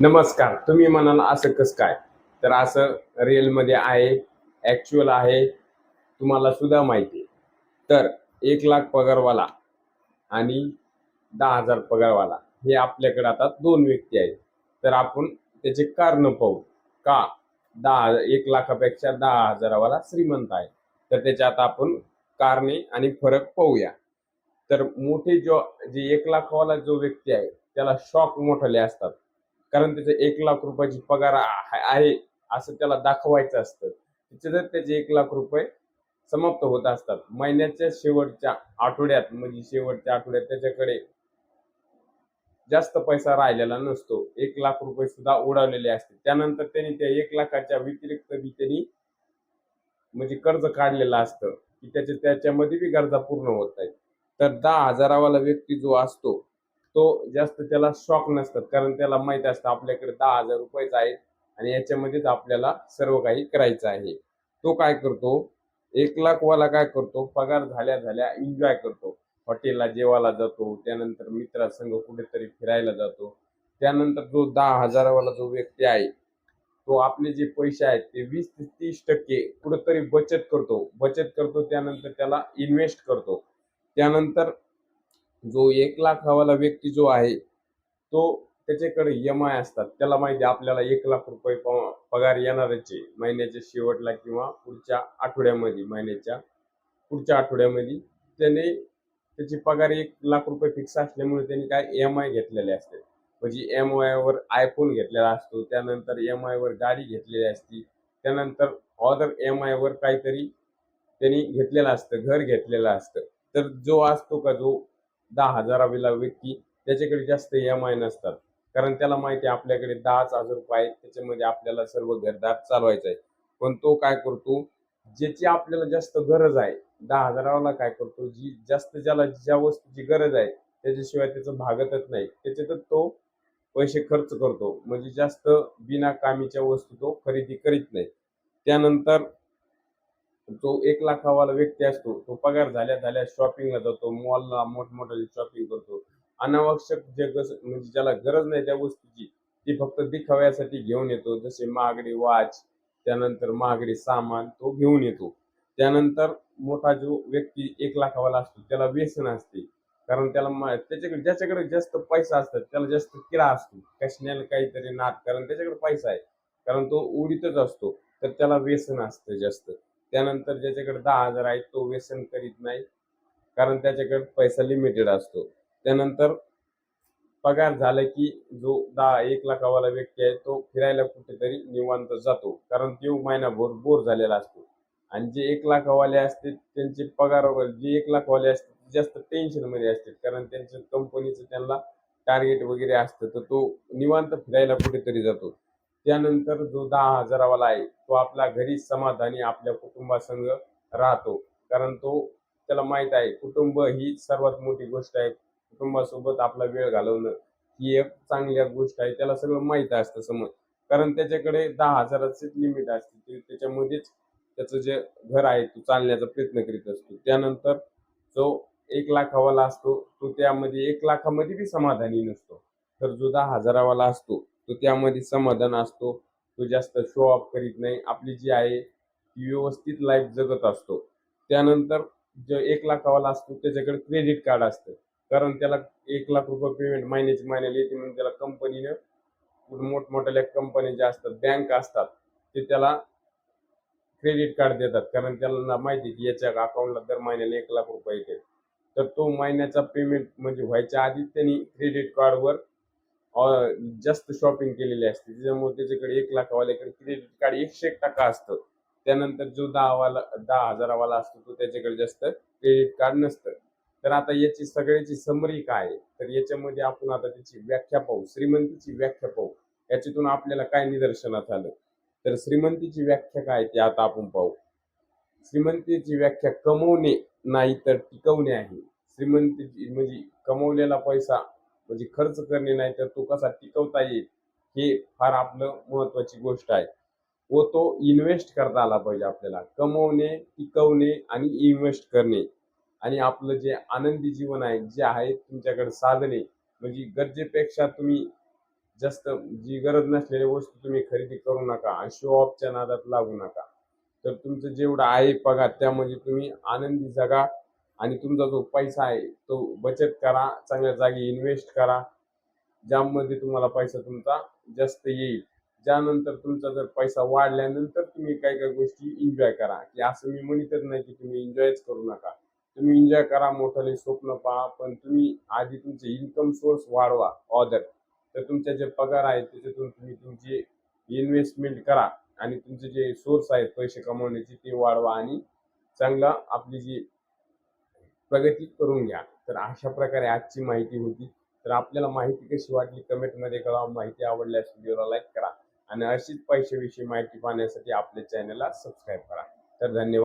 नमस्कार. तुम्ही म्हणाल असं कसं काय? तर असं रिअलमध्ये आहे, ॲक्चुअल आहे, तुम्हाला सुद्धा माहिती आहे. तर 1,00,000 पगारवाला आणि 10,000 पगारवाला हे आपल्याकडे आता 2 व्यक्ती आहेत. तर आपण त्याचे कारणं पाहू. का 1,00,000 पेक्षा 10,000 वाला श्रीमंत आहे. तर त्याचे आता आपण कारणे आणि फरक पाहूया. तर मोठे जे 1,00,000 वाला जो व्यक्ती आहे, त्याला शॉक मोठाले असतात. कारण त्याचे 1,00,000 रुपयाची पगार आहे, असं त्याला दाखवायचं असतं. जर त्याचे 1,00,000 रुपये समाप्त होत असतात. महिन्याच्या शेवटच्या आठवड्यात म्हणजे शेवटच्या आठवड्यात त्याच्याकडे जास्त पैसा राहिलेला नसतो. 1,00,000 रुपये सुद्धा उडवलेले असते. त्यानंतर त्यांनी त्या 1,00,000च्या व्यतिरिक्त बी त्यांनी म्हणजे कर्ज काढलेलं असतं, की त्याच्यामध्ये बी गरजा पूर्ण होत आहेत. तर 10,000 वाला व्यक्ती जो असतो, तो जास्त त्याला शॉक नसतात. कारण त्याला माहीत असतं आपल्याकडे 10,000 रुपयेच आहेत आणि याच्यामध्येच आपल्याला सर्व काही करायचं आहे. तो काय करतो, 1,00,000 वाला काय करतो, पगार झाल्या-झाल्या एन्जॉय करतो. हॉटेलला जेवायला जातो, त्यानंतर मित्रासंग कुठेतरी फिरायला जातो. त्यानंतर जो 10,000 वाला जो व्यक्ती आहे, तो आपले जे पैसे आहेत ते 20 ते 30% कुठेतरी बचत करतो. बचत करतो त्यानंतर त्याला इन्व्हेस्ट करतो. त्यानंतर जो 1,00,000 वाला व्यक्ती जो आहे, तो त्याच्याकडे ई-एम-आय असतात. त्याला माहिती आहे आपल्याला 1,00,000 रुपये पगार येणारच आहे महिन्याच्या शेवटला किंवा पुढच्या आठवड्यामध्ये, महिन्याच्या पुढच्या आठवड्यामध्ये त्याने त्याची पगार 1,00,000 रुपये फिक्स असल्यामुळे त्यांनी काय ई-एम-आय घेतलेले असते. म्हणजे ई-एम-आयवर आयफोन घेतलेला असतो, त्यानंतर ई-एम-आयवर गाडी घेतलेली असती, त्यानंतर अदर ई-एम-आयवर काहीतरी त्यांनी घेतलेलं असतं, घर घेतलेलं असतं. तर जो असतो का जो 10,000 वाला व्यक्ती त्याच्याकडे जास्त ई-एम-आय नसतात. कारण त्याला माहिती आहे आपल्याकडे 10,000 रुपये आहेत, त्याच्यामध्ये आपल्याला सर्व घरदार चालवायचं आहे. पण तो काय करतो, ज्याची आपल्याला जास्त गरज आहे, 10,000 वाला काय करतो, ज्याला ज्या वस्तूची गरज आहे, त्याच्याशिवाय त्याचं भागतच नाही. त्याच्यातच तो पैसे खर्च करतो. म्हणजे जास्त बिनकामीच्या वस्तू तो खरेदी करीत नाही. त्यानंतर जो 1,00,000 वाला व्यक्ती असतो, तो पगार झाल्या-झाल्या शॉपिंगला जातो, मॉलला मोठमोठाली शॉपिंग करतो. अनावश्यक म्हणजे ज्याला गरज नाही त्या वस्तूची, ती फक्त दिखाव्यासाठी घेऊन येतो. जसे महागडी वॉच, त्यानंतर महागडे सामान तो घेऊन येतो. त्यानंतर मोठा जो व्यक्ती 1,00,000 वाला असतो, त्याला व्यसन असते. कारण त्याच्याकडे ज्याच्याकडे जास्त पैसा असतात, त्याला जास्त किडा असतो. कशाने काहीतरी नाद, कारण त्याच्याकडे पैसा आहे. कारण तो उडीतच असतो, तर त्याला व्यसन असतं जास्त. त्यानंतर ज्याच्याकडे 10,000 आहेत तो व्यसन करीत नाही, कारण त्याच्याकडे पैसा लिमिटेड असतो. त्यानंतर पगार झाला की जो 1,00,000 वाला व्यक्ती आहे तो फिरायला कुठेतरी निवांत जातो. कारण तो महिनाभर बोर झालेला असतो. आणि जे 1,00,000 वाले असते त्यांचे पगार वगैरे जे 1,00,000 वाले असते ते जास्त टेन्शनमध्ये असतात. कारण त्यांच्या कंपनीचं त्यांना टार्गेट वगैरे असतं, तर तो निवांत फिरायला कुठेतरी जातो. त्यानंतर जो 10,000 वाला आहे तो आपल्या घरी समाधानी आपल्या कुटुंबासंग राहतो. कारण त्याला माहीत आहे कुटुंब ही सर्वात मोठी गोष्ट आहे. कुटुंबासोबत आपला वेळ घालवणं ही एक चांगली गोष्ट आहे. त्याला सगळं माहीत असतं कारण त्याच्याकडे 10,000चीच लिमिट असते. त्याच्यामध्येच त्याचं जे घर आहे तो चालण्याचा प्रयत्न करीत असतो. त्यानंतर जो 1,00,000 वाला असतो, तो त्यामध्ये 1,00,000 मध्ये बी समाधानी नसतो. तर जो 10,000 वाला असतो, तो त्यामध्ये समाधान असतो. तो जास्त शो ऑफ करीत नाही. आपली जी आहे ती व्यवस्थित लाईफ जगत असतो. त्यानंतर जो 1,00,000 वाला असतो त्याच्याकडे क्रेडिट कार्ड असतं. कारण त्याला 1,00,000 रुपये पेमेंट महिन्याला येते म्हणून त्याला कंपनीनं मोठमोठ्या कंपन्या ज्या असतात, बँक असतात, ते त्याला क्रेडिट कार्ड देतात. कारण त्यांना माहिती आहे की याच्या अकाउंटला दर महिन्याला 1,00,000 रुपये येतात. तर तो महिन्याचा पेमेंट म्हणजे व्हायच्या आधीच त्यांनी क्रेडिट कार्डवर जास्त शॉपिंग केलेली असते. त्याच्यामुळे त्याच्याकडे 1,00,000 वाल्याकडे क्रेडिट कार्ड 101% असतं. त्यानंतर जो 10,000 वाला असतो तो त्याच्याकडे जास्त क्रेडिट कार्ड नसतं. तर आता याची सगळ्याची समरी काय आहे? तर याच्यामध्ये आपण आता त्याची व्याख्या पाहू. श्रीमंतीची व्याख्या पाहू. याच्यातून आपल्याला काय निदर्शनास आलं? तर श्रीमंतीची व्याख्या काय ते आता आपण पाहू. श्रीमंतीची व्याख्या कमवणे नाही तर टिकवणे आहे. श्रीमंतीची म्हणजे कमवलेला पैसा म्हणजे खर्च करणे नाही तर तो कसा टिकवता येईल, हे फार आपलं महत्वाची गोष्ट आहे. व तो इन्व्हेस्ट करता आला पाहिजे आपल्याला. कमवणे, टिकवणे आणि इन्व्हेस्ट करणे आणि आपलं जे आनंदी जीवन आहे, जे आहे तुमच्याकडे साधने म्हणजे गरजेपेक्षा तुम्ही जास्त जी गरज नसलेली वस्तू तुम्ही खरेदी करू नका आणि शो ऑफच्या नादात लागू नका. तर तुमचं जेवढं आहे पगार त्यामध्ये तुम्ही आनंदी जगा आणि तुमचा जो पैसा आहे तो बचत करा, चांगल्या जागी इन्व्हेस्ट करा, ज्यामध्ये तुम्हाला पैसा तुमचा जास्त येईल. त्यानंतर तुमचा जर पैसा वाढल्यानंतर तुम्ही काही काही गोष्टी एन्जॉय करा, की असं मी म्हणतच नाही की तुम्ही एन्जॉयच करू नका. तुम्ही एन्जॉय करा, मोठाले स्वप्न पहा, पण तुम्ही आधी तुमचे इन्कम सोर्स वाढवा ऑदर. तर तुमचे जे पगार आहे त्याच्यातून तुम्ही तुमची इन्व्हेस्टमेंट करा आणि तुमचे जे सोर्स आहेत पैसे कमवण्याचे ते वाढवा आणि चांगला आपली जी प्रगती करून घ्या. तर अशा प्रकारे आजची माहिती होती. तर आपल्याला माहिती कशी वाटली कमेंटमध्ये कळवा. माहिती आवडल्यास व्हिडिओला लाईक करा आणि अशीच पैशाविषयी माहिती पाहण्यासाठी आपल्या चॅनलला सबस्क्राईब करा. तर धन्यवाद.